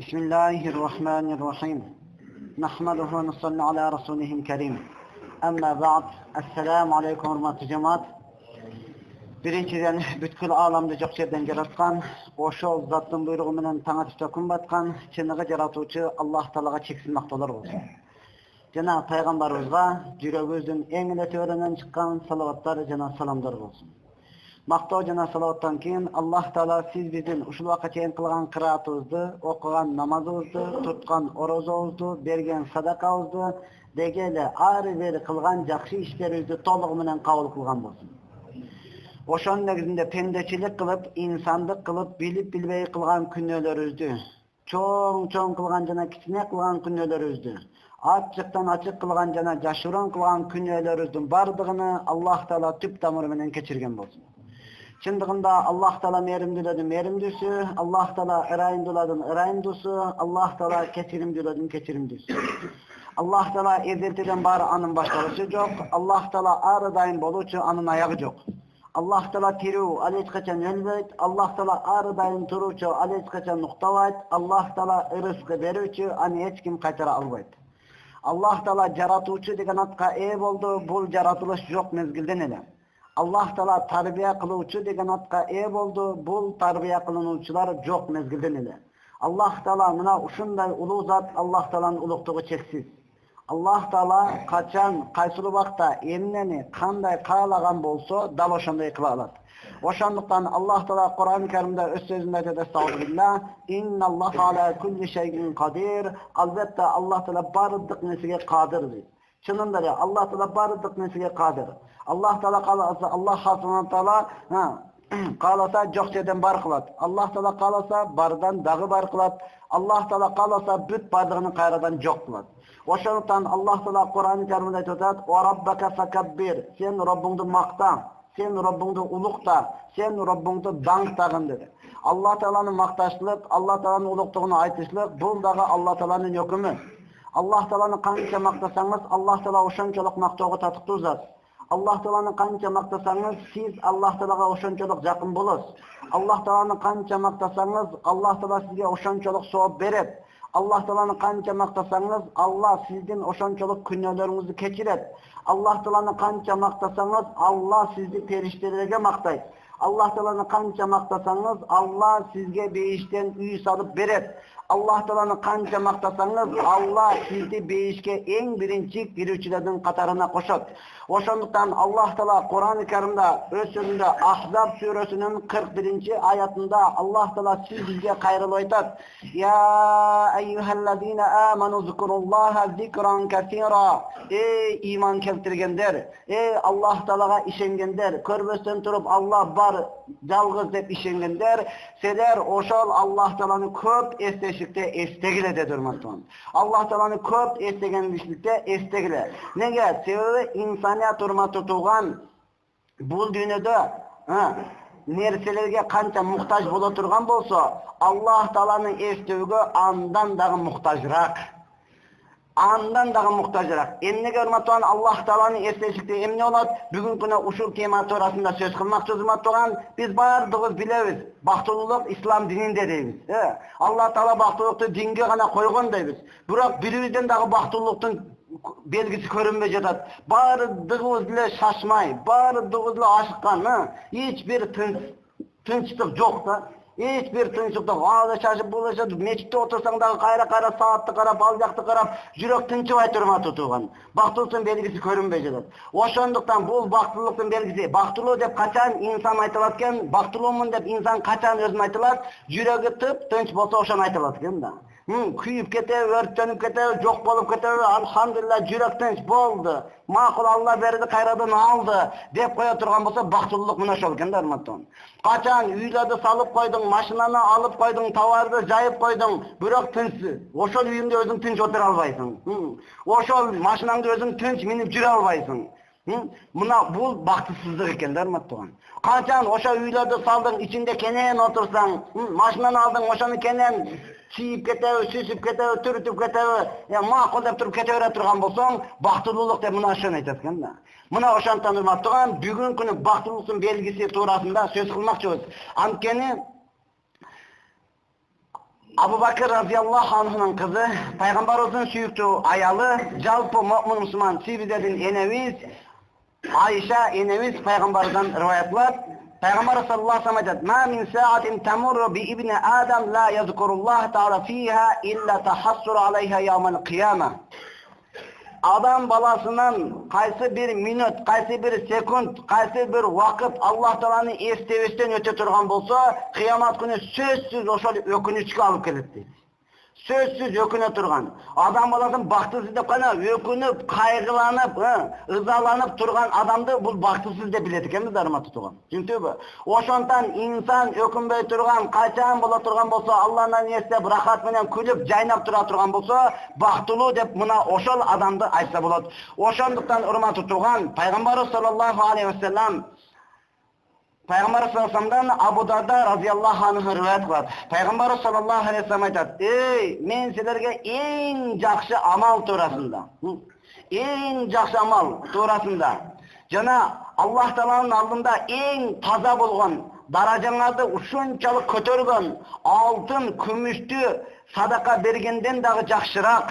بسم الله الرحمن الرحيم نحمده ونصلي على رسوله الكريم أما بعد السلام عليكم ورحمة الله. Birinciden бүткүл аламды жок жерден жараткан, ошол заттын буйругу менен таң атышта күн баткан, чыныгы жаратуучу Аллах Таалага чексиз мактоолор болсун. Жана пайгамбарыбызга жүрөгүбүздүн эң эле төрөнөн чыккан салаваттар жана саламдар болсун. Мактоо жана салаваттан кийин Аллах Таала сиз биздин ушул убакка чейин кылган кыраатыбызды, окуган намазыбызды, туткан орозобузду, берген садакабызды, деге эле ары бери кылган жакшы иштерибизди толугу менен кабыл кылган болсун. Ошонун негизинде пендечилик кылып, инсандык кылып, билип билбей кылган күнөөлөрүбүздү, чоң кылган жана кичине кылган күнөөлөрүбүздү, ачыктан ачык кылган жана жашыруун кылган күнөөлөрүбүздүн бардыгын Аллах Таала түп тамыры менен кечирген болсун. Чындыгында Аллах Таала мээримдүүлөрдүн мээримдүүсү, Аллах Таала ырайымдуулардын ырайымдуусу, Аллах Таала кечиримдүүлөрдүн кечиримдүүсү. Аллах Таала эзертеден баары анын башталышы жок, Аллах Таала ары дайым болуучу, анын аягы жок. Аллах Таала тирүү, ал эч качан өлбөйт. Аллах Таала ары дайым туруучу, ал эч качан уктабайт. Аллах Таала ырызкы берүүчү, аны эч ким кайтара албайт. Аллах Таала жаратуучу деген атка ээ болду, бул жаратылыш жок мезгилден эле. Аллах Таала тарбия кылуучу деген атка ээ болду, бул тарбия кылынуучулар жок мезгилден эле. Аллах Таала мына ушундай улуу зат, Аллах Тааланын улуктугу чексиз. Аллах Таала качан, кайсыл убакта, эмнени, кандай каалаган болсо, дал ошондой кыла алат. Ошондуктан Аллах Таала Кур'ан-ы Каримде өз сөзүндө айтат: "Estağfirullah, innalloha ala kulli shay'in qadir." Албетте Аллах Таала бардык нерсеге кадыр дейт. Чынында эле Аллах Таала бардык нерсеге кадыр. Аллах Таала кааласа, Аллах Субхана Таала кааласа жок жерден бар кылат. Аллах Таала кааласа бардан дагы бар кылат. Аллах Таала кааласа бүт бардыгын кайрадан жок кылат. Ошондуктан Аллах Таала Кур'ан-ы Каримде айтат: "Ва раббака факаббир." Сен Роббуңду макта, сен Роббуңду улукта, сен Роббуңду даңктагын деди. Аллах Тааланы макташлык, Аллах Тааланын улуктугун айтышлык бул дагы Аллах Тааланын өкүмү. Аллах Тааланы канча мактасаңыз, Аллах Таала ошончолук мактоого татыктуу зат. Аллах Тааланы канча мактасаңыз, сиз Аллах Таалага ошончолук жакын болосуз. Аллах Тааланы канча мактасаңыз, Аллах Таала сизге ошончолук сооп берет. Аллах Тааланы канча мактасаңыз, Аллах сиздин ошончолук күнөөлөрүңүздү кечирет. Аллах Тааланы канча мактасаңыз, Аллах сизди периштелерге мактайт. Аллах Тааланы канча мактасаңыз, Аллах сизге бейиштен үй салып берет. Аллах Тааланы канча мактасаңыз, Аллах сизди бейишке эң биринчи кирүүчүлөрдүн катарына кошот. Ошондуктан Аллах Таала Кур'ан-ы Каримде өз сөзүндө Ахзаб сүрөсүнүн 41-аятында Аллах Таала сизге кайрылып айтат: "Я айюхаллазина аману зикруллаха зикран касира." Эй иман келтиргендер, эй Аллах Таалага ишенгендер, көрбөстөн туруп Аллах бар, жалгыз деп ишенгендер, силер ошол Аллах Тааланы көп эстешикте эстегиле деди урматтуу. Аллах Тааланы көп эстегендикте эстегиле. Неге? Себеби инсаният урматтуу тууган бул дүйнөдө нерселерге канча муктаж боло турган болсо, Аллах Тааланы эстөөгө андан дагы муктажыраак. Андан дагы муктажыраак. Эмнеге урматтуу Аллах Тааланы эстешикте эмне болот? Бүгүнкү күнү ушул тема туурасында сөз кылмакчыбыз урматтуу. Биз бардыгыбыз билебиз, бактылуулук ислам дининде дейбиз. Аллах Таала бактылуулукту динге гана койгон дейбиз. Бирок бирибизден дагы бактылуулуктун белгиси көрүнбөй жатат. Бардыгыбыз деле шашмай, бардыгыбыз деле ашыккан, эч бир тынчтык жок да. Эч бир тынчтык жок. Ага шашып булышат, мечитте отурсаң дагы кайра саатты карап, ал жакты карап, жүрөк тынчыбай турматы тууган. Бактылуулуктун белгиси көрүнбөй жатат. Ошондуктан бул бактылуулуктун белгиси. Бактылуу деп качан инсан айтылат экен? Бактылуумун деп инсан качан өзүн айтылат? Жүрөгү тынч болсо ошону айтылат экен да. Күйүп кетеби, өрттөнүп кетеби, жок болуп кетеби, алхамдулилла жүрөк тынч болду. Макул Алла берди, кайрадан алды деп кое турган болсо, бактылуулук мына ошол экен да, урматтуу. Качан үйлөрдү салып койдуң, машинаны алып койдуң, товарды жайып койдуң, бирок тынч. Ошол үйүңдө өзүң тынч отура албайсың. Ошол машинаңды өзүң тынч минип жүрө албайсың. Мына бул бактысыздык экен да, урматтуу. Качан ошол үйлөрдү салдың, ичинде кенен отурсаң, машинаны алдың, ошону кенен чийип кетеби, сүзүп кетеби, түрүтүп кетеби, макул деп туруп кете бере турган болсоң, бактылуулук деп мына ошону айтат экен да. Мына ошондон урматтуу, бүгүнкү күнү бактылуулуктун белгиси туурасында сөз кылмакчыбыз. Анткени Абу Бакр разияллаху анхунун кызы, пайгамбарыбыздын сүйүктүү аялы, жалпы му'мин мусулман сибиздердин энебиз Айша энебиз пайгамбардан риваят кылат. Пайгамбар саллаллаху алейхи ва саллям айтат: "Ма мин саатин тамурру би ибни Адам ла язкуруллах таала фиха илля тахассур алейха яумал кияма." Адам баласынан кайсы бир минут, кайсы бир секунд, кайсы бир вакыт Аллах Тааланы эстебестен өтө турган болсо, кыямат күнү сөзсүз ошол өкүнүчкө алып келет дейт. Сөзсүз өкүнө турган. Адам баласын бактысыз деп кана өкүнүп, кайгыланып, ызаланып турган адамды бул бактысыз деп билет экенбиз, урматтуу тууган. Түшүндүңбү? Ошондон инсан өкүнбөй турган, качан боло турган болсо, Аллахтан эстеп, рахат менен күлүп, жайнап тура турган болсо, бактылуу деп мына ошол адамды айтса болот. Ошондуктан урматтуу тууган, пайгамбарыбыз саллаллаху алейхи ва саллям Пайгамбар саллаллаху Абу Дарда разияллаху анху риваят кылат. Пайгамбар саллаллаху алейхи ва саллям айтат: "Эй, мен силерге эң жакшы амал туурасында, эң жакшы амал туурасында жана Аллах Тааланын алдында эң таза болгон, даражаңарды ушунчалык көтөргөн алтын, күмүштү садака бергенден дагы жакшыраак,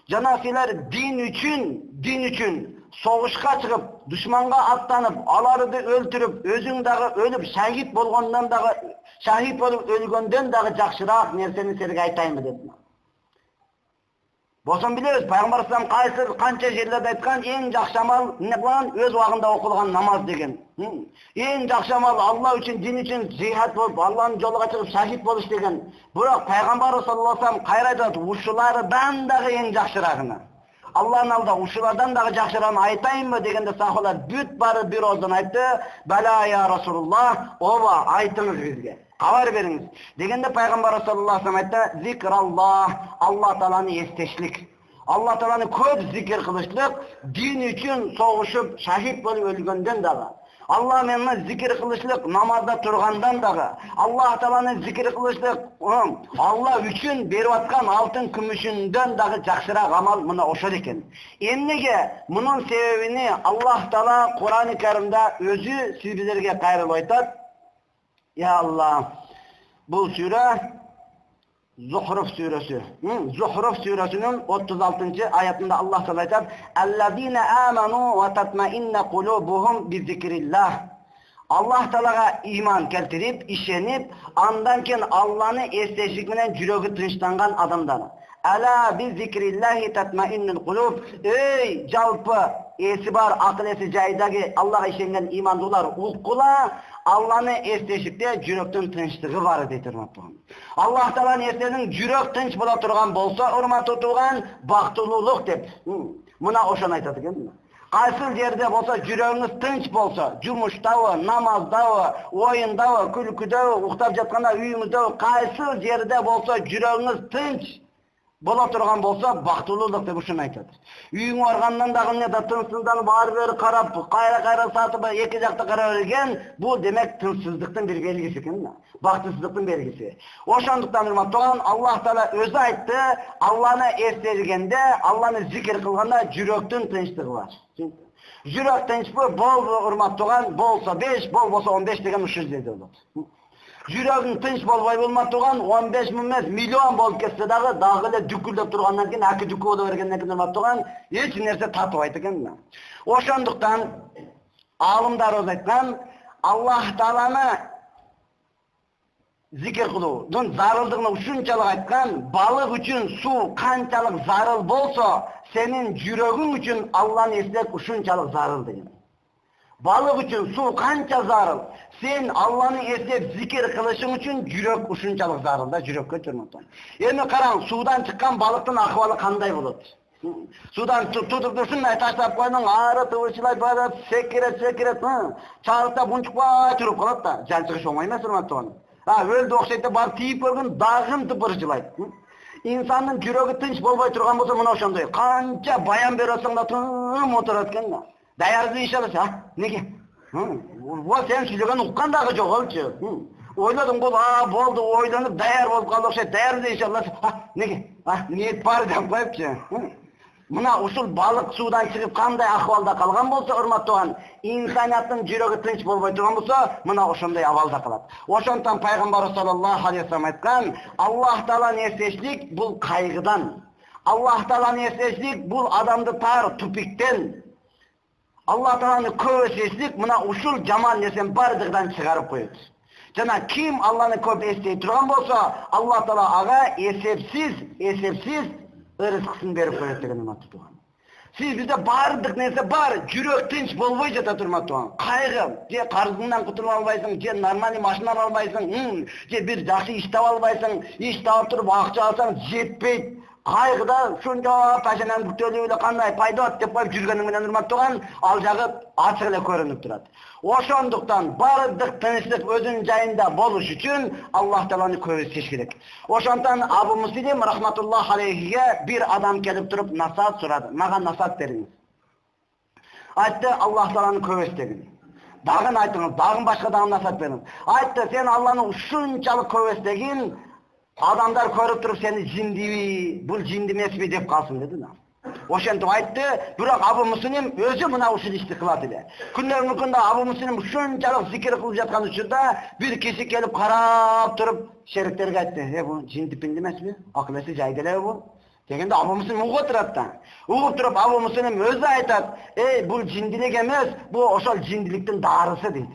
жана силер дин үчүн согушка чыгып, душманга аттанып, аларды өлтүрүп, өзүң дагы өлүп, шахид болгондон дагы, шахид болуп өлгөндөн дагы жакшыраак нерсени силерге айтайынбы" dedi. Босон билебиз, пайгамбар саллаллаху алейхи ва саллям канча жерлерде айткан, эң жакшы амал эмне болгон? Өз убагында окулган намаз деген. Эң жакшы амал Алла үчүн, дин үчүн жихад болуп, Алланын жолуна чыгып шахид болуш деген. Бирок пайгамбар саллаллаху алейхи ва саллям кайра айтат, ушулардан дагы эң жакшырагына. Аллахның алдында ушулардан дагы жакшырагын айтайынбы дегенде сахабалар бүт бары бир ооздан айтты: "Бала я Расулуллах, ооба, айтыңыз бизге. Кабар бериңиз." Дегенде пайгамбар саллаллаху алейхи ва саллям айтты: "Зикраллах, Аллах Тааланы эстешлик. Аллах Тааланы көп зикир кылышлык, дин үчүн согушуп, шахид болуп өлгөндөн дагы. Аллах менен зикир кылышлык, намазда тургандан дагы, Аллах Тааланы зикир кылышлык, Алла үчүн берип аткан алтын күмүшүндөн дагы жакшыраак амал мына ошол экен." Эмнеге? Мунун себебини Аллах Таала Кур'ан-ы Каримде өзү сиздерге кайрылып айтат. Ya Allah, bu sure Zuhruf suresi. Zuhruf suresinin 36. ayetinde Allah Teala ayet: "Ellezine amenu ve tatmainne kulubuhum bi zikrillah." Allah Teala'ga iman keltirip, işenip, andan keyin Allah'ını esleşik menen jürögü tınçlangan adamlar. Ala bi zikrillahi tatmainnul kulub. Ey jalpı esi bar, akıl esi jaydagi Allah'a işengen imandılar ukula, Allah'ını esleşikte jüröktün tınçlığı var deydi urmattuğan. Allah Teala'nın esleşinin jürök tınç bola turgan bolsa, urmattu tuğan, baktıluluk dep. Muna oşan aytadı eкен. Qaysı yerde bolsa, jürögünüz tınç bolsa, jumuşdabı, namazdabı, oyundabı, külküdabı, uktap jatkanda uyuңuzdabı, qaysı yerde bolsa, jürögünüz tınç bola turgan bolsa, baktıluluk dep uşunu aytadı. Үйүңө баргандан дагы не да тынчсызданып ары бери карап, кайра сатып, эки жакта карап берген, бул демек тынчсыздыктын бир белгиси экен, бактысыздыктын белгиси. Ошондуктан урматтуу, Аллах Таала өзү айтты, Алланы эстегенде, Алланы зикир кылганда жүрөктүн тынчтыгы бар. Жүрөк тынчпы, болду урматтуу, болсо 5, болбосо 15 деген ушул жерде болот. Жүрөгүң тынч болбой болматуган 15 миң эмес, миллион болуп кетсе дагы эле дүкүлдөп тургандан кийин, аки дүкү боло бергенден кийин урматтуган эч нерсе татыбайт экен. Ошондуктан алымдарыбыз айткан, Аллах Тааланы зикир кылуудун зарылдыгын ушунчалык айткан, балык үчүн суу канчалык зарыл болсо, сенин жүрөгүң үчүн Алланы эстеп ушунчалык зарыл деген. Balık için su kança zarıl. Sen Allah'ını eslep zikir kılışın için jürök uşunçalık zarıl da jürök götürmekten. Endi karan sudan çıkan balıktın ahvalı kanday bulur. Sudan tutup dursun da taşlap koydun ağrı tıvırçılay bağırıp sekiret çağırıkta bunçukla çürüp kalıp da can çıkış olmayın sırmaktı onu. Öldü okşayıp barıp tiyip görgün dağın tıpırçılay. İnsanın jürögü tınç bolbay turgan bolsa mına oşondoy. Kança bayan berosun da tım oturatken da. Dayarızı inşallah ha? Nege? O sen söylegen uqqan dağı jok olçu. Oyladım bol, boldu oylanıp dayar bolup kaldı okşayt. Dayarızı inşallah ha? Nege? Niyet bari dep koyupçu. Мына ушул балык судан чыгып кандай акыбалда калган болсо, урматтуу, инсанияттын жүрөгү тынч болбой турган болсо, мына ошондой абалда калат. Ошондон пайгамбар саллаллаху алейхи вассалам айткан, Аллах тааланы эстештик бул кайгыдан. Аллах тааланы эстештик бул адамды таар тупиктен. Аллах тааланы көп эстештик мына ушул жаман нерсенин бардыгынан чыгарып коет. Жана ким Алланы көп эстей турган болсо, Аллах таала ага эсепсиз ырыскысын берип коет деген урматтуу туган. Сиз бизде бардык нерсе бар, жүрөк тынч болбой жатат урматтуу. Кайгы, же карызыңдан кутула албайсың, же нормальный машина ала албайсың, же бир жакшы иш таба албайсың, иш таап туруп акча алсаң жетпейт. Кайгыда ушунча пашанан бүтөлүп эле кандай пайда деп коюп жүргөнүң менен урматтуу, ал жагы ачык эле көрүнүп турат. Ошондуктан бардык тынчтык өзүнүн жайында болуш үчүн Аллах тааланы көп эстеш керек. Ошондон Абу Муслим рахматуллах алейхиге бир адам келип туруп насаат сурады. Мага насаат бериңиз. Айтты, Аллах тааланы көп эстегин. Дагы айтыңыз, дагы башка дагы насаат бериңиз. Айтты, сен Алланы ушунчалык көп эстегин, адамдар көрүп туруп сени жиндиби, бул жинди эмеспи деп калсын деди. Ошентип айтты, бирок Абу Муслим өзү мына ушул ишти кылат эле. Күндөрдүн күндө Абу Муслим ушунчалык зикир кылып жаткан учурда бир киши келип карап туруп шериктерге айтты, бул жинди пинди эмеспи? Акыл эси жайда эле бул. Дегенде Абу Муслим угуп отурат да. Угуп туруп Абу Муслим өзү айтат, бул жиндилик эмес, бул ошол жиндиликтин дарысы дейт.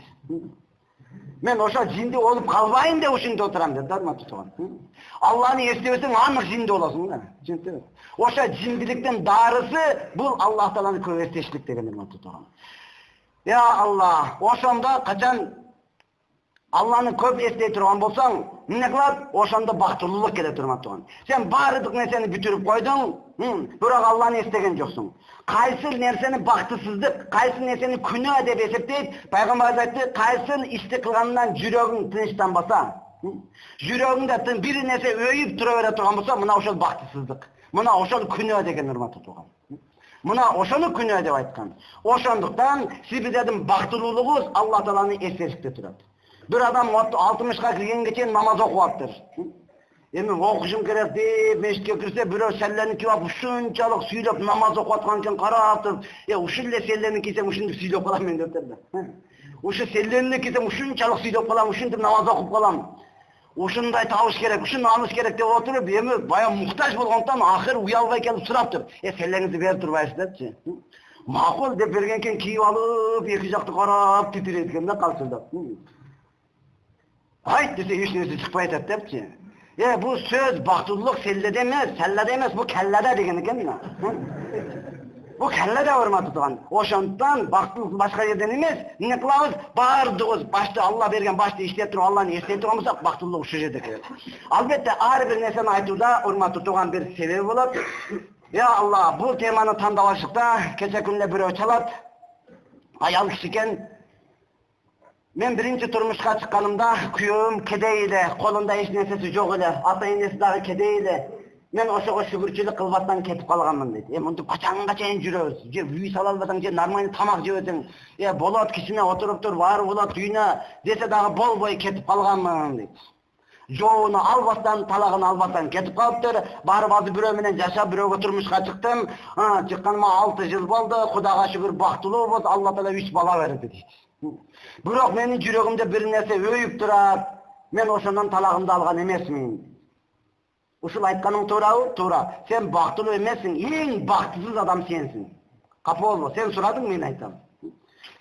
Мен ошол жинди болуп калбайын деп ушунда отурам деп урматтуу. Алланы эстебесең анык жинди болосуң да. Түшүндүңбү? Ошо жиндиликтин дарысы бул Аллах тааланы көп эстештик деген урматтуу. Я Аллах, ошондо качан Алланы көп эстей турган болсоң, эмне кылат? Ошондо бактылуулук келет урматтуу. Сен баардык нерсени бүтүрүп койдуң, бирок Алланы эстеген жоксуң. Кайсы нерсени бактысыздык, кайсы нерсени күнөө деп эсептейт? Пайгамбар айтты, кайсы ишти кылгандан жүрөгүң тынчтанбаса, жүрөгүңдө бир нерсе өйүп тура бере турган болсо, мына ошол бактысыздык. Мына ошол күнөө деген урматтуу туган. Мына ошону күнөө деп айткан. Ошондуктан сиздердин бактылуулугуңуз Аллах тааланы эстештикте турат. Бир адам 60га киргенге чейин намаз окуп аптыр. Эми окушум керек деп мешитке кирсе, бирөө селлени киіп ушунчалык сүйлөп намаз окуп аткан экен, карап туруп, ушул эле селлени кисем ушинтип сүйлөп калам мен деп да. Ушу селлени кисем ушунчалык сүйлөп калам, ушинтип намаз окуп калам. Ушундай табыш керек, ушуну алыш керек деп отуруп, эми бая муктаж болгондон акыр уялбай келип сурап тур. Селлеңизди берип турбайсыз депчи. Макул деп берген экен, кийип алып, эки жакты карап титирейт экен да калчылдап. Айт десе эч нерсе чыкпай атат депчи. Бул сөз бактылуулук селледе эмес, бул келледе деген экен да. Бул келледе урматтуу туган. Ошондон бактылуулук башка жерден эмес, эмне кылабыз? Бардыгыбыз башты Алла берген башты иштеп туруп, Алланы эстей турган болсок, бактылуулук ушул жерде келет. Албетте ар бир нерсени айтууда урматтуу туган бир себеби болот. Я Алла, бул теманы тандап алышыкта, кече күндө бирөө чалат. Аял киши экен. Мен биринчи турмушка чыкканымда күйөөм кедей эле, колунда эч нерсеси жок эле, ата энеси дагы кедей эле. Мен ошого шүгүрчүлүк кылбастан кетип калганмын дейт. Мынтип качанга чейин жүрөбүз? Же үй сала албасаң, же нормальный тамак жебесең, болот кичине отуруп тур, баары болот үйүнө десе дагы болбой кетип калганмын дейт. Жообуну албастан, талагын албастан кетип калыптыр. Барып азыр бирөө менен жашап, бирөөгө турмушка чыктым. Чыкканыма 6 жыл болду. Кудайга шүгүр бактылуубуз. Алла таала 3 бала берди дейт. Бирок менин жүрөгүмдө бир нерсе өйүп турат. Мен ошондон талагымды алган эмесмин. Ушул айтканың туурабы? Туура. Сен бактылуу эмессиң, эң бактысыз адам сенсиң. Капа болбо, сен сурадың, мен айтам.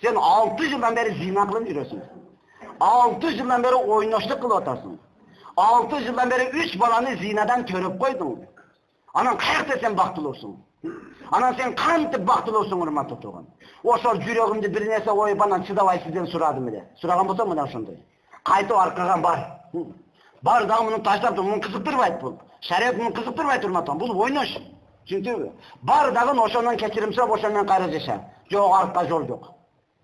Сен 6 жылдан бери зина кылып жүрөсүң. 6 жылдан бери ойноштук кылып атасың. 6 жылдан бери 3 баланы зинадан төрөп койдуң. Анан каякта сен бактылуусуң? Анан сен кантип бактылуусуң, урматтуу туган? Ошол жүрөгүмдү бир нерсе оюп анан чыдабай сизден сурадым эле. Сураган болсом мына ошондой. Кайтып аркага бар. Бар дагы муну таштап тур, муну кызыктырбайт бул. Шарият муну кызыктырбайт, урматтуу. Бул ойнош. Түшүндүңбү? Бар дагы ошондон кечирим сурап, ошондон кайра жаша. Жок, аркка жол жок.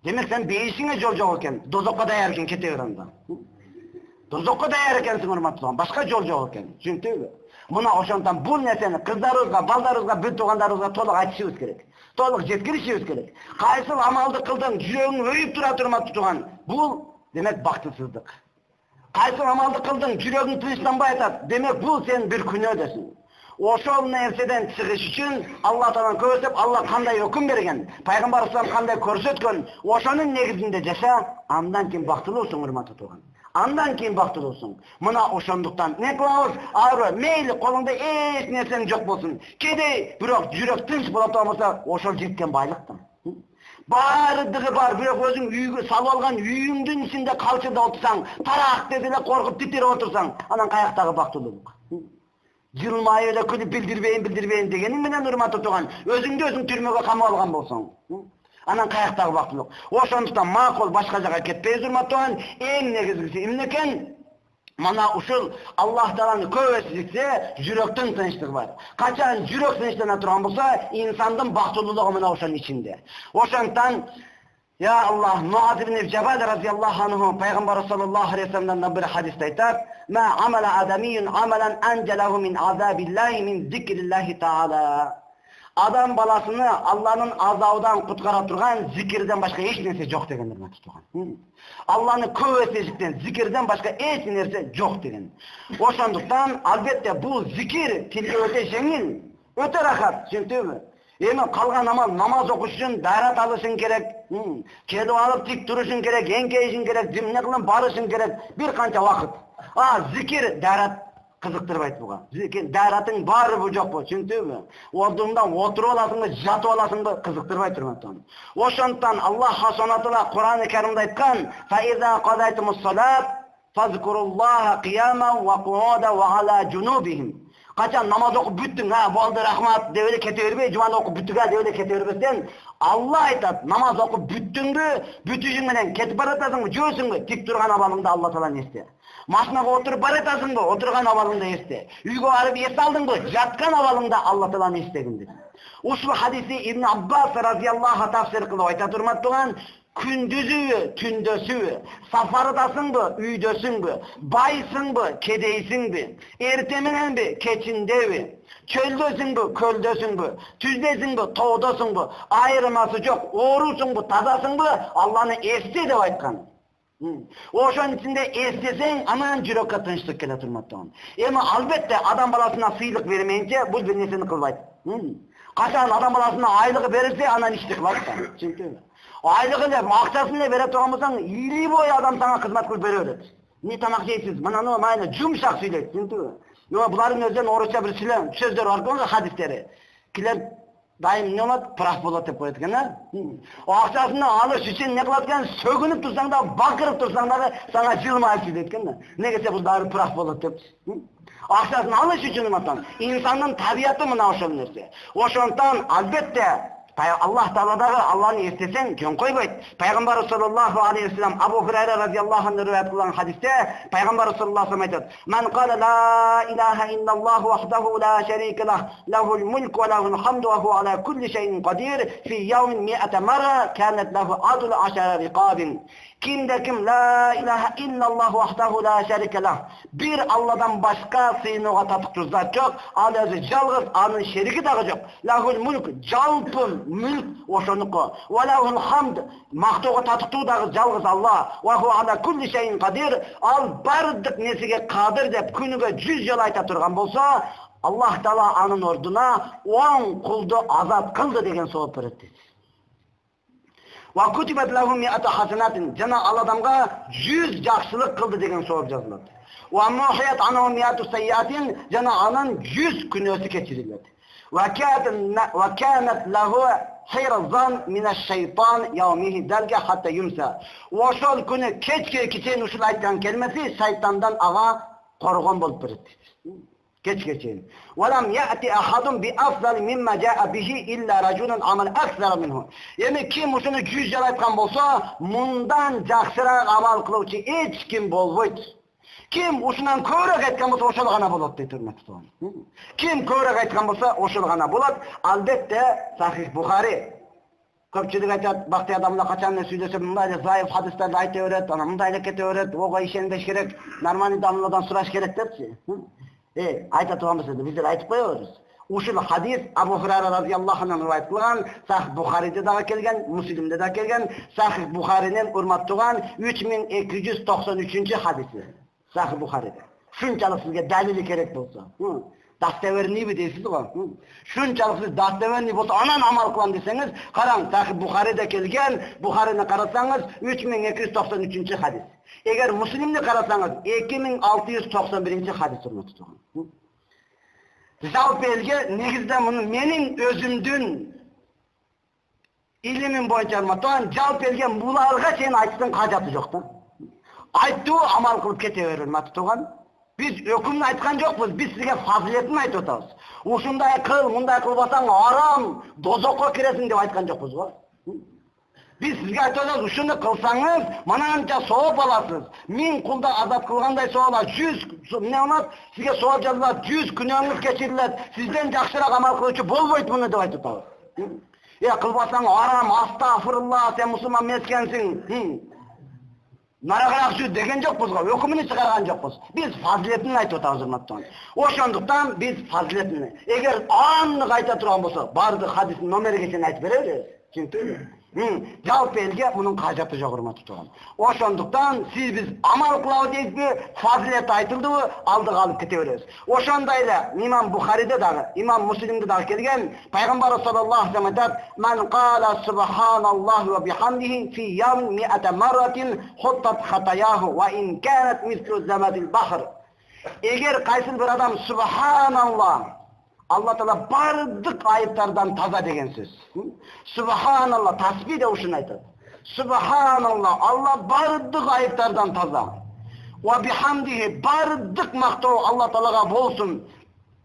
Демек сен бейишиңе жол жок экен. Дозокко даяр экен, кете бер анда. Дозокко даяр экенсиң, урматтуу. Башка жол жок экен. Түшүндүңбү? Мына ошондон бул нерсени кыздарыбызга, балдарыбызга, бүт туугандарыбызга толук айтышыбыз керек. Толук жеткиришибиз керек. Кайсыл амалды кылдың, жүрөгүң өйүп турат, урматтуу туган. Бул демек бактысыздык. Кайсыл амалды кылдың, жүрөгүң тынчтанбай атат. Демек бул сен бир күнөөдөсүң. Ошол нерседен чыгыш үчүн Алла Таалан көрсөтүп, Алла кандай өкүм берген, пайгамбар салам кандай көрсөткөн, ошонун негизинде жаша, андан кийин бактылуусуң, урматтуу тууган. Андан кийин бактылуусуң. Мына ошондуктан не кылабыз? Ары мейли колуңда эч нерсең жок болсун. Кедей, бирок жүрөк тынч боло турса, ошол жеткен байлыктан. Бардыгы бар, бирок өзүң үйгө салып алган үйүңдүн ичинде калчыда отурсаң, тарак деп эле коркуп титирип отурсаң, анан каяктагы бактылуулук? Жылмайып эле күлүп билдирбейин дегениң менен, урматтуу тууган, өзүңдү өзүң түрмөгө камап алган болсоң, анан каяктагы бактылуулук? Ошондуктан макул башка жака кетпейбиз, урматтуу тууган. Эң негизгиси эмне экен? Мана ушул Аллах Тааланы көп эсертсе, жүрөктүн тынчтыгы бар. Качан жүрөк тынчтана турган болсо, инсандын бактылуулугу мына ошонун ичинде. Ошондуктан я Аллах, Муаз ибн Джабал разияллаху анху пайгамбар саллаллаху алейхи вассаламдан бир хадисте айтат: "Ма амала адамиюн амалан анжалаху мин азабиллахи мин зикриллахи таала." Адам баласыны Алланын азабынан куткара турган зикирден башка эч нерсе жок деген урматтуу тууган. Алланы көп эсештен зикирден башка эч нерсе жок деген. Ошондуктан албетте бул зикир тилге өтө жеңил, өтө рахат, түшүндүңүзбү? Эми калган амал намаз окуш үчүн дайрат алышың керек, келип алып тик турушуң керек, эңкейишиң керек, эмне кылып барышың керек, бир канча вакыт. Зикир дайрат кызыктырбайт буга. Зикир дайратың барбы жокпу, түшүндүңүзбү? Ордуңда отуруп аласыңбы, жатып аласыңбы, кызыктырбайт турган. Ошондуктан Аллах субхана таала Кур'ан-ы Каримде айткан: "Фа иза qadaytumus-salat fazkurulloha qiyaman wa qu'udan wa ala junubihim." Качан намаз окуп бүттүң, болду рахмат деп эле кете бербей, жуман окуп бүттүк деп эле кете бербестен, Алла айтат: намаз окуп бүттүңбү, бүтүшүң менен кетип баратасыңбы, жүрөсүңбү, тик турган абалыңда Алла Тааланы эсте. Машинага отуруп баратасыңбы, отурган абалыңда эсте. Үйгө барып эс алдыңбы, жаткан абалыңда Алла Тааланы эстегин деп. Ушул хадисти Ибн Аббас разияллаху тафсир кылып айтат, урматтууган. Күндүзүбү, түндөсүбү, сафардасыңбы, үйдөсүңбү, байсыңбы, кедейсиңби, эрте мененби, кечиндеби, чөлдөсүңбү, көлдөсүңбү, түздесиңби, тоодосуңбу, айырмасы жок, оорусуңбу, тазасыңбы, Алланы эсте деп айткан. Ошонун ичинде эстесең, анан жүрөккө тынчтык келет, урматтуу. Эми албетте адам баласына сыйлык бермейинче бул бир нерсени кылбайт. Качан адам баласына айлыгы берилсе, анан ишти кылат да. Түшүндүңбү? Айлыгы эле, акчасын эле бере турган болсаң, ийли бой адам сага кызмат кылып бере берет. Не тамак жейсиз? Мынаны майны жумшак сүйлөйт, түшүндүңбү? Булардын өзүнүн орусча бир сөздөр бар го, хадистери. Килер дайым не болот? Прах болот деп коет экен, Акчасын алыш үчүн не кылат экен? Сөгүнүп турсаң да, бакырып турсаң да, сага жылмайып сүйлөйт экен. Неге бул дары прах болот деп? Акчасын алыш үчүн эматан. Инсандын табияты мына ошол нерсе. Ошондуктан албетте Аллах Тааладагы Алланы эстесең жөн койбойт. Пайгамбар саллаллаху алейхи вассалам Абу Хурайра радиаллаху анху риваят кылган хадисте пайгамбар саллаллаху алейхи вассалам айтат: "Ман кала ла илаха иллаллаху вахдаху ла шарика лах, лахул мульку ва лахул хамду ва хува ала кулли шайин кадир, фи яумин ми'ата марра, канат лаху адл ашара риqabin." Kimde kim la ilahe illallah vahdahu la şerike lah. Bir Allah'dan başka sığınığa tatıktır zat yok. Al özü жалгыз, anın şeriki dağı yok. Lahul mulk, jalpı mülk oşonuku. Ve lahul hamd, maqtuğa tatıktır dağı жалгыз Allah. Ve hu ala kulli şeyin kadir. Al bardık nesige kadir dep günüge 100 yıl ayta turgan bolsa, Allah Taala anın orduna 10 kuldu azat kıldı degen soğuk beretti. Wa kutibat lahum mi'atu hasanatin. Jana al adamga 100 жақсылык kıldı degen soğuk жазылат. Wa muhiyat anhum mi'atu sayyiatin. Jana anın 100 күнөөсү keçirilет. Wa kanat lahu hirzan minash-şeytan yawmihi dalga hatta yumsa. Oşol günü keçke keçen uşul aytkan kelmesi şeytandan ağa korgon bolup beret. Keçkeçeyin. وَلَمْ يَأْتِ أَحَدٌ بِأَفْضَلِ مِمَّا جَاءَ بِهِ إِلَّا رَجُلٌ عَمَلَ أَكْثَرَ مِنْهُ. Yani kim uşunu 100 yıl aytkan bolsa, mundan жақсыраак amal kıluvchi hiç kim bolboyt. Kim uşundan köörөөк aytkan bolsa, oşol gana bolot deyt hurmatlı. Kim köörөөк aytkan bolsa, oşol gana bolot. Albatta Sahih Bukhari. Köpçülük aytat, bakti adamla kaçanla süylese, mındayla zayıf hadislerle ayta öğret, mındayla kete öğret, oğa işendeş gerek, normal damladan suraş gerek depsi. Ayta tuğamızda bizler aytıp koyuyoruz. Uşul hadis Abu Hurayra radıyallahu anh'ın rivayet kılgan, Sahih Bukhari'de de kelgen, Müslim'de de kelgen, Sahih Bukhari'nin urmat tuğan 3293. hadisi. Sahih Bukhari'de. Şunçalık sizge delili gerek bolsa. Достоверныйбы дейсиз го. Шунчалык сиз достоверный болсо анан амал кылам десеңиз, караң, Сахih Бухариде келген, Бухарини карасаңыз 3293 хадис. Эгер Муслимди карасаңыз 2691 хадис турат. Жалпы элге негизде муну менин өзүмдүн илимим боюнча Урматтуу, жалпы элге буларга чейин айттын кажаты жок да. Айттуу амал кылып кете бер, Урматтуу. Biz ökümünü aytkan jokпуз, biz sizge faziletini aytıp atабыз. Ушундай кыл, мындай кылбасаң арам, дозокко киресиң деп айткан жокпуз го. Biz sizge aytıp atабыз, ушуну кылсаңыз, мананча сооп аласыз. 1000 кулда азап кылгандай сооп аласыз. 100 эмне болот? Сизге сооп жазылат, 100 күнөөңүз кечирилет. Сизден жакшыраак амал кылуучу болбойт муну деп айтып атабыз. Кылбасаң арам, астагфирулла, сен мусулман эмескенсиң. Нарагыраак жүр деген жокпуз го, өкүмүнү чыгарган жокпуз. Биз фазилетин айтып атабыз, урматтуу. Ошондуктан биз фазилетин, эгер анны айта турган болсо, бардык хадистин номерге чейин айтып беребиз. Түшүндүңүзбү? Жалпы элге мунун кажаты жок, урматтуу. Ошондуктан сиз биз амал кылабыз дейсизби, фазилет айтылдыбы, алдыга алып кете беребиз. Ошондой эле имам Бухариде дагы, имам Муслимде дагы келген, пайгамбар саллаллаху алейхи ва саллям айтат: "Ман кала субханаллахи ва бихамдихи фи яум ми'ата марратин хуттат хатаяху ва ин канат мислу замадил бахр." Эгер кайсы бир адам субханаллах, Allah Teala bardык ayıplardan taza деген söz. Subhanallah, tasbih de uşun aytır. Subhanallah, Allah bardыk ayıplardan taza. Ve bihamdihi, bardыk maktoo Allah Teala'ga bolsun.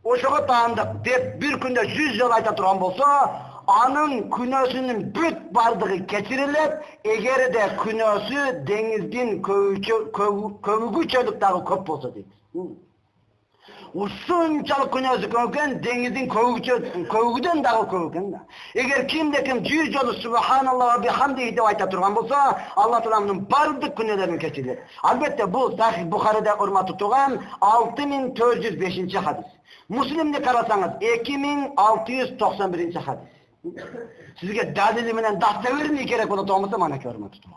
Oşoğa taandık dep bir günde 100 yıl ayta turgan bolsa, anın günösünün büt bardığı keçirilet, eğer de günösü denizin kövügü çölüktagı köp bolsa deydi. Ушунчалык күнөөсү көбөйгөн, деңиздин көгүдөн дагы көбөйгөн да. Эгер кимде ким 100 жолу субханалла ва бихамдихи деп айта турган болсо, Алла Тааланын бардык күнөөлөрүн кечирет. Албетте бул Сахih Бухариде урматтуу турган 6405 хадис. Муслимди карасаңыз 2691 хадис. Sizge dalili менен достоверный керек болот болмосо манеке урматтуу.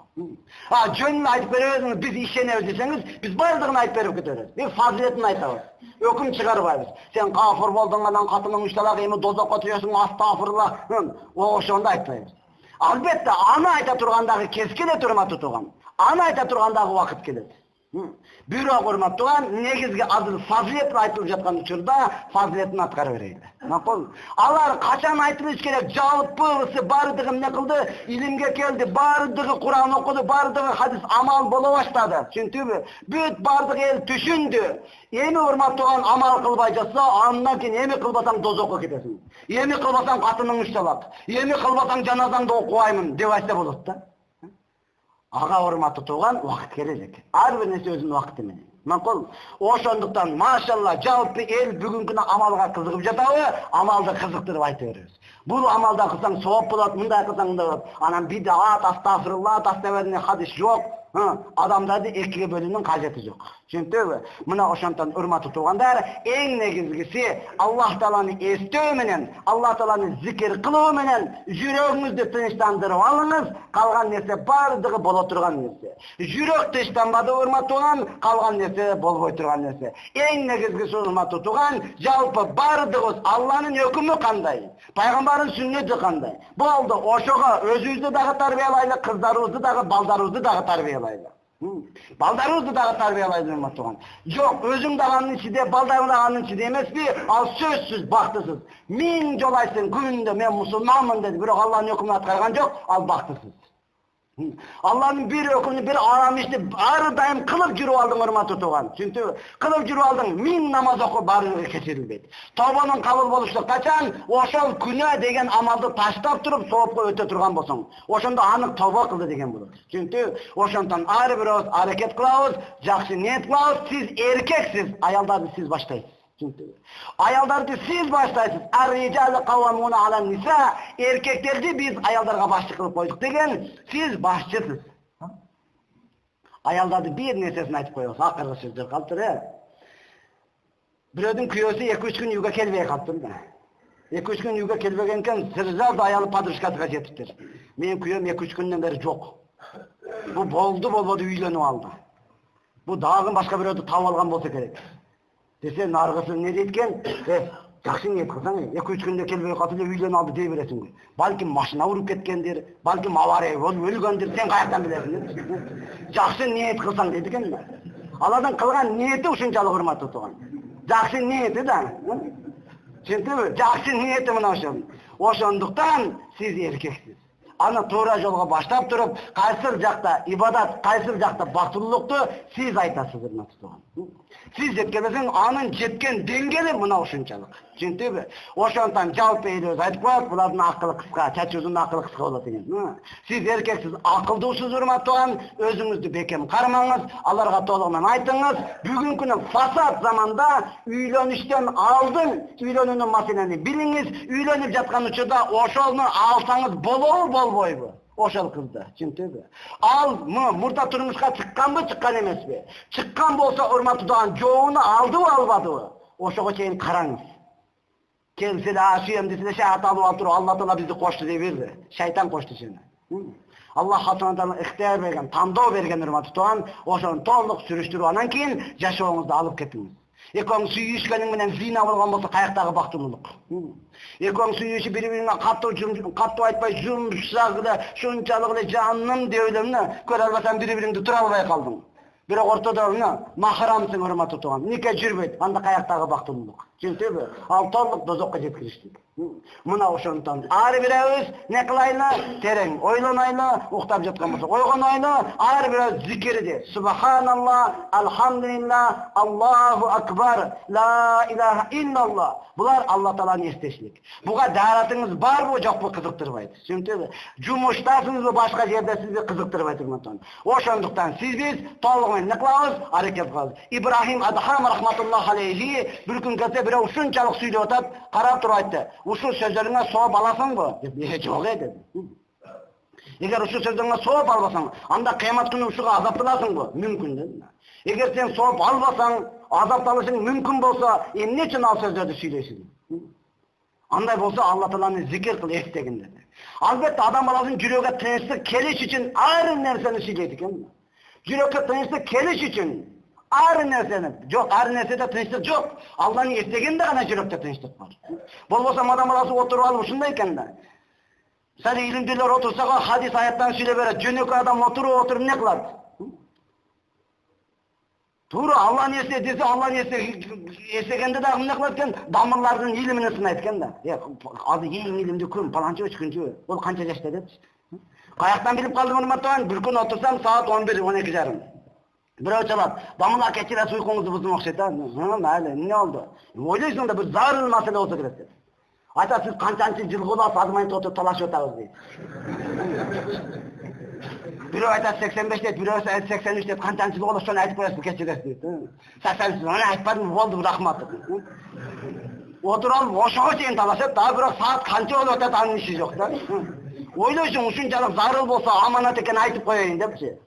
Жөнүн айтып беребиз, биз ишенебиз десеңиз, биз бардыгын айтып берип кетебиз. Биз фазилетин айтабыз. Өкүм чыгарбайбыз. Сен кафыр болдуң, анан катының ушталак, эми дозокко түшөсүң, астагфирулла. Ошондо айтпайбыз. Албетте аны айта тургандагы кез келет, урматтуу турган. Аны айта тургандагы убакыт келет. Бирок урматтуу, негизги азыр фазилет айтылып жаткан учурда фазилетин аткара берейли. Макул. Алар качан айтылыш керек? Жалпысы бардыгы эмне кылды? Илимге келди, бардыгы Кур'ан окуду, бардыгы хадис амал боло баштады. Түшүндүңбү? Бүт бардык эл түшүндү. Эми урматтуу, амал кылбай жатса, андан кийин эми кылбасаң дозокко кетесиң. Эми кылбасаң катының ушталат. Эми кылбасаң жаназаңды окубаймын деп айтса болот да. Ага урматтуу туган, убакыт келecek. Ар бир нерсе өзүнүн убакыты менен. Макул. Ошондуктан машалла жалпы эл бүгүнкү амалга кызыгып жатабы, амалды кызыктырып айта беребиз. Бул амалда кылсаң сооп болот, мындай кылсаң мындай болот. Анан бидат, астагфирулла, достоверный хадис жок. Адамдарды экиге бөлүүнүн кажети жок. Түшүндүңбү? Мына ошондон урматтуу тугандар, эң негизгиси Аллах Тааланы эстөө менен, Аллах Тааланы зикир кылуу менен жүрөгүңүздү тынчтандырып алыңыз, калган нерсе бардыгы боло турган нерсе. Жүрөк тынчтанбады урматтуу туган, калган нерсе болбой турган нерсе. Эң негизгиси урматтуу туган, жалпы бардыгыбыз Алланын өкүмү кандай, пайгамбардын сүннөтү кандай. Болду, ошого өзүбүздү дагы тарбиялайлы, кыздарыбызды дагы, балдарыбызды дагы тарбиялайлы. Балдарыбызды дагы тарбиялайлы урматтуу. Жок, өзүң дагы анын ичинде, балдарың дагы анын ичинде эмеспи? Ал сөзсүз бактысыз. 1000 жолу айтсын, күндө мен мусулманмын деди, бирок Алланын өкүмүн аткарган жок, ал бактысыз. Алланын бир өкүмүн, бир арам ишти ар дайым кылып жүрүп алдың урматтуу туган. Түшүндүңбү? Кылып жүрүп алдың, 1000 намаз окуп баардыгы кечирилбейт. Тобонун кабыл болушу качан? Ошол күнөө деген амалды таштап туруп соопко өтө турган болсоң, ошондо анык тобо кылды деген болот. Түшүндүңбү? Ошондон ар бирөөбүз аракет кылабыз, жакшы ниет кылабыз. Сиз эркексиз, аялдарды сиз баштайсыз. Аялдарды сиз баштайсыз. Ар-rijal qawwamuna 'alan nisa. Эркектерди биз аялдарга башчы кылып койдук деген, сиз башчысыз. Аялдарды бир нерсесин айтып коебуз, акыркы сөздөр калтыр. Бирөөдүн күйөөсү 2-3 күн үйгө келбей калыптыр да. 2-3 күн үйгө келбеген экен, сразу аялы подружкасына жетиптир. Менин күйөөм 2-3 күндөн бери жок. Бу болду болбоду үйлөнүп алды. Бу дагы башка бирөөдү таап алган болсо керек. Десе наргысы не дейткен? Жақсы ниет қылсаң, 2-3 күнде келбей қалып үйлен алды дей бересің ғой. Балким машина урып кеткендер, балким авария болып өлгендер, сен қаяқтан білесің? Жақсы ниет қылсаң дейді екен. Алладың қылған ниеті ушунчалык урматтуу туган. Жақсы ниеті да. Түсінтіби? Жақсы ниеті мына ошол. Ошондуктан сиз эркексиз. Аны туура жолго баштап туруп, кайсыл жакта ибадат, кайсыл жакта бактылуулукту сиз айтасыз, урматтуу туган. Сиз жеткенсең, анын жеткен деңгээли мына ушунчалык. Түсүндүңбү? Ошондон жалпы элибиз айтып коет, булардын акылы кыска, чачуудун акылы кыска болот экен. Сиз эркексиз, акылдуусуз, урматтуу туган, өзүңүздү бекем кармаңыз, аларга толук менен айтыңыз. Бүгүнкү күнү фасад заманда үйлөнүштөн алдын үйлөнүүнүн маселени билиңиз, үйлөнүп жаткан учурда ошону алсаңыз болобойбу? Ошол кызды, түсүндүңбү? Ал мурда турмушка чыкканбы, чыккан эмеспи? Чыккан болсо, урматтуу туган, жоону алдыбы, албадыбы? Ошого чейин караңыз. Келсе эле ашыйм десе, шаат алып отуруп, Алла Таала бизди кошту дей берди. Шайтан кошту сени. Аллах Субханаху ыктыяр берген, тандоо берген, урматтуу туган, ошону толук сүрүштүрүп анан кийин жашооңузду алып кетиңиз. Экөөң сүйүшкениң менен зина болгон болсо, каяктагы бактылуулук? Экөөң сүйүшүп бири-бирине каттуу айтпай, жумшак эле, шунчалык эле жаным деп эле көрө албасаң бири-бириңди тура албай калдың. Бирок ортодо махрамсың, урматтуу туган. Нике жүрбөйт, анда каяктагы бактылуулук? Түсүндүңбү? Ал толук дозокко жеткиришти. Мына ошондон ар бирөөбүз не кылайлы? Терең ойлонайлы, уктап жаткан болсо ойгонойлу, ар бирөө зикирди. Субханалла, алхамдулилла, Аллаху акбар, ла илаха иллалла. Булар Алла Тааланы эстешлик. Буга дааратыңыз барбы, жокпу кызыктырбайт. Түшүндүңбү? Жумуштасыңызбы, башка жерде сизди кызыктырбайт, урматтуу. Ошондуктан биз толук менен не кылабыз? Аракет кылабыз. Ибрахим Адхам рахматуллахи алейхи бир күн келсе бирөө ушунчалык сүйлөп атат, карап туруп айтты. Ушул сөздөрүңө сооп аласыңбы? Деп, жок деди. Эгер ушул сөздөрүңө сооп албасаң, анда кыямат күнү ушуга азапталасыңбы? Мүмкүн деди. Эгер сен сооп албасаң, азапталышың мүмкүн болсо, эмне үчүн ал сөздөрдү сүйлөйсүң? Андай болсо Алла Тааланы зикир кыл, эстегин деди. Албетте адам баласынын жүрөгүнө тынчтык келиш үчүн ар нерсени сүйлөйт экен. Жүрөккө тынчтык келиш үчүн ар нерсени, жок, ар нерседе тынчтык жок. Алланы эстегенде гана жүрөктө тынчтык бар. Болбосо адам баласы отуруп алып ушундай экен да. Сали илимдүүлөр отурса, хадис аяттан сүйлөп берет. Жөнөкөй адам отуруп эмне кылат? Туура Алланы эсте десе, Алланы эстегенде да эмне кылат экен? Дамырлардын илимин сынайт экен да. Азыр эң илимдүү ким? Паланчы үчкүнчү. Ол канча жашта депчи? Каяктан билип калдым, урматтуу? Bir күн отурсам, саат 11-12:30. Бирөө чалат. Дамыла кечире суйкуңузду буздум окшойт да. Майли, эмне болду? Ойлойсуң да бир зарыл маселе болсо керек деп. Айтат, сиз канчанчы жыл болот, азмайын отуруп талашып атабыз дейт. Бирөө айтат 85 дейт, бирөө 83 дейт, канчанчы жыл болот, ошону айтып коесиз, кечиресиз дейт. 83, аны айтпадым, болду, рахмат. Отуруп ошого чейин талашат да, бирок саат канча болуп атат, анын иши жок да. Ойлойсуң, ушунчалык зарыл болсо, аманат экен айтып коеюн депчи.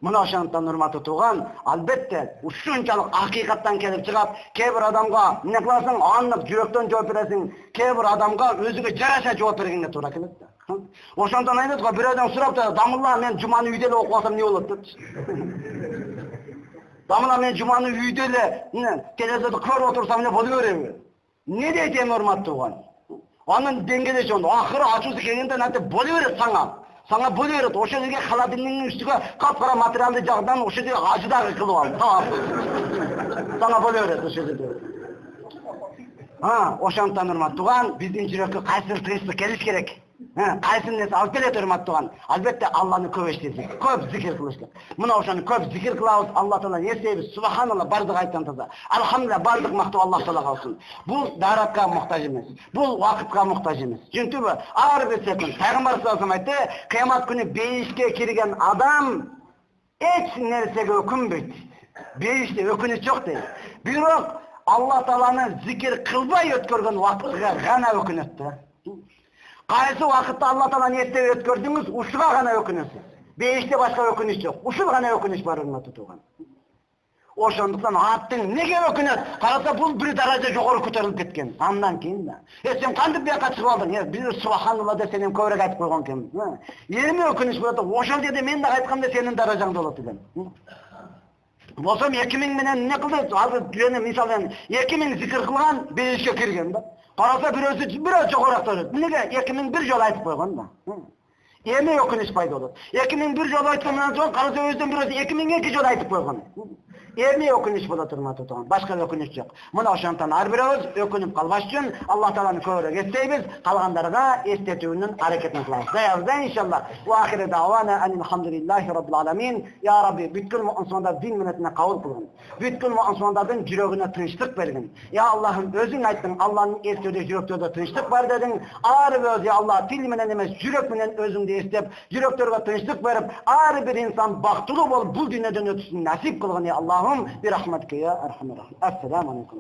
Мына ошондон, урматтуу туган, албетте ушунчалык акыйкаттан келип чыгат. Кээ бир адамга эмне кыласың, анып жүрөктөн жооп бересиң. Кээ бир адамга өзүгө жараша жооп бергенге туура келет да. Ошондон айтат го, бирөөдөн сурап да, дамылла мен жуманы үйдө эле окуп алсам эмне болот депчи. Дамылла мен жуманы үйдө эле телевизорду көрүп отурсам эмне боло береби? Не дейт эми, урматтуу туган? Анын деңгээли ошондо. Акыры ачуусу келгенде натип боло берет сага. Сага боло берет. Ошол жерге холодильниктин үстүгө капкара материалды жагдан ошол жерге ажыдагы кылып ал. Сага боло берет ошол жерде. Ошондон, урматтуу туган, биздин жүрөккө кайсыл тынчтык келиш керек? Кайсы нерсе алып келет, урматтуу туган? Албетте Алланы көп эстесек, көп зикир кылыш керек. Мына ошону көп зикир кылабыз, Алла Тааланы эстейбиз. Субханалла, бардык айттан таза. Алхамдулилlah, бардык мактоо Алла Таалага болсун. Бул даратка муктаж эмес. Бул вакытка муктаж эмес. Түшүндүңбү? Ар бир секунд Пайгамбар саллаллаху алейхи вассалам айтты, кыямат күнү бейишке кирген адам эч нерсеге өкүнбөйт. Бейиште өкүнүч жок дейт. Бирок Алла Тааланы зикир кылбай өткөргөн вакытка гана өкүнөт да. Кайсы вакытта Алла Тааланы эстеп өткөрдүңүз, ушуга гана өкүнөсүз. Бейиште башка өкүнүч жок. Ушул гана өкүнүч бар, урматтуу туган. Ошондуктан аттың неге өкүнөт? Караса бул бир даража жогору көтөрүлүп кеткен. Андан кийин да. Сен кантип бияка чыгып алдың? Бир субханалла деп сенен көбүрөөк айтып койгон экенмин. Эми өкүнүч болот. Ошол жерде мен да айтканда сенин даражаңда болот экен. Bolsam 2000 menen ne kıldı? Hazır düğünü misalın 2000 zikir kılgan beyişke kirgen da. Karasa biraz çoğurak soruyor. Nege 2001 jol aytıp koygan da. Emi yokunuş payda olur. 2001 jol aytkandan soň karasa özden biraz 2002 jol aytıp koygan. Emi okunuş bola turma tutan. Başka okunuş yok. Muna oşantan har birimiz ökünüp kalbaş üçün Allah Taala'nı köre getseybiz, kalganlarga estetүүnün hareketini kılabız. Dayazda inşallah. Ve ahire davana elhamdülillahi rabbil alamin. Ya Rabbi bütün mu'ansonlar din minetine kabul kılgın. Bütün mu'ansonlardan yüreğine tınçlık bergin. Ya Allah'ım özün ayttın. Allah'ın estetüğü yüreklerde tınçlık var dedin. Ağrı ve özü Allah dil minen emes yürek minen özünde istep yüreklerine tınçlık verip ağrı bir insan baktılı bol bu dünyadan ötüsün nasip kılgın ya Allah'ım bir rahmetke ya erhamer rahim. Esselamu aleyküm.